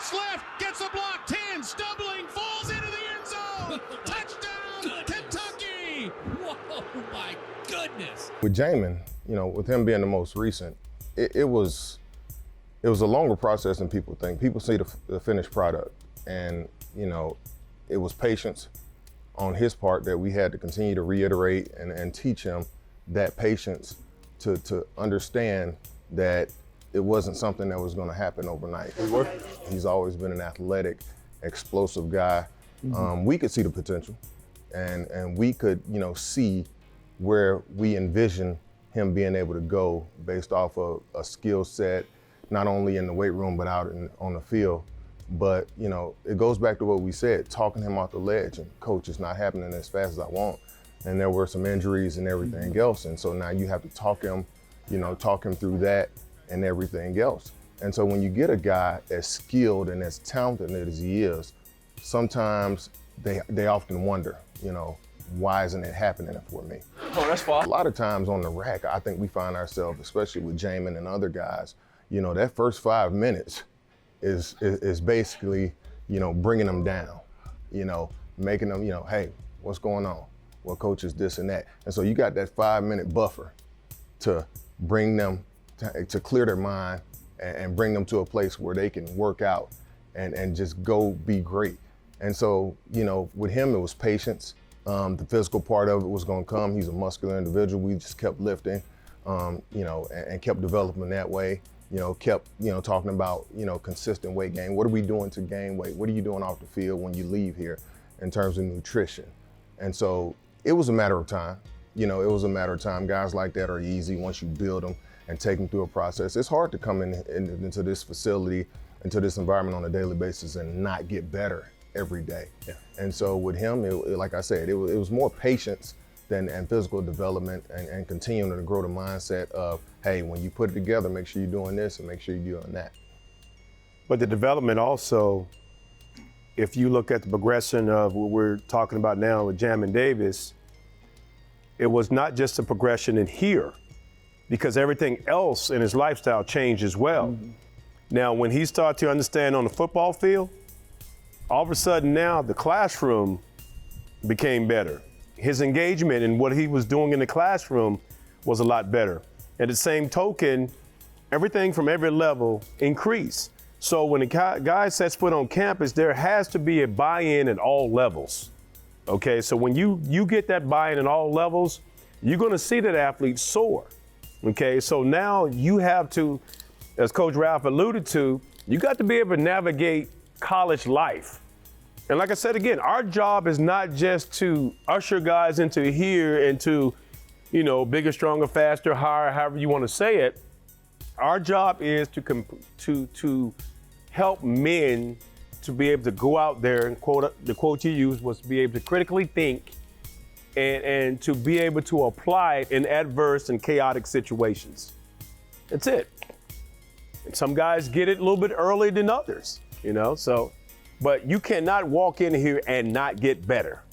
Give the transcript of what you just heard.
looks left, gets a block, 10, stumbling, falls into the end zone. Touchdown, Kentucky. Whoa, my goodness. With Jamin, with him being the most recent, it was a longer process than people think. People see the finished product, and it was patience on his part that we had to continue to reiterate and teach him that patience to understand that it wasn't something that was going to happen overnight. He's always been an athletic, explosive guy. We could see the potential, and we could see where we envision him being able to go based off of a skill set, not only in the weight room but out on the field. But it goes back to what we said, talking him off the ledge, and coach, it's not happening as fast as I want. And there were some injuries and everything else, and so now you have to talk him through that and everything else. And so when you get a guy as skilled and as talented as he is, sometimes they often wonder, why isn't it happening for me? Oh, that's fine. A lot of times on the rack, I think we find ourselves, especially with Jamin and other guys, that first 5 minutes is basically, bringing them down, making them, hey, what's going on? Well, coach is this and that. And so you got that 5-minute buffer to bring them to clear their mind and bring them to a place where they can work out and just go be great. And so, with him, it was patience. The physical part of it was going to come. He's a muscular individual. We just kept lifting, and kept developing that way. Kept talking about consistent weight gain. What are we doing to gain weight? What are you doing off the field when you leave here in terms of nutrition? And so it was a matter of time. It was a matter of time. Guys like that are easy once you build them and take them through a process. It's hard to come into this facility, into this environment on a daily basis and not get better every day. Yeah. And so with him, like I said, it was more patience and physical development and continuing to grow the mindset of, hey, when you put it together, make sure you're doing this and make sure you're doing that. But the development also, if you look at the progression of what we're talking about now with Jamin Davis, it was not just a progression in here, because everything else in his lifestyle changed as well. Mm-hmm. Now, when he started to understand on the football field, all of a sudden now the classroom became better. His engagement in what he was doing in the classroom was a lot better. At the same token, everything from every level increased. So when a guy sets foot on campus, there has to be a buy-in at all levels. Okay, so when you get that buy-in at all levels, you're gonna see that athlete soar. Okay, so now you have to, as Coach Ralph alluded to, you got to be able to navigate college life. And like I said again, our job is not just to usher guys into here, into, bigger, stronger, faster, higher, however you want to say it. Our job is to help men to be able to go out there, and the quote you used was to be able to critically think and to be able to apply it in adverse and chaotic situations. That's it. And some guys get it a little bit earlier than others, but you cannot walk in here and not get better.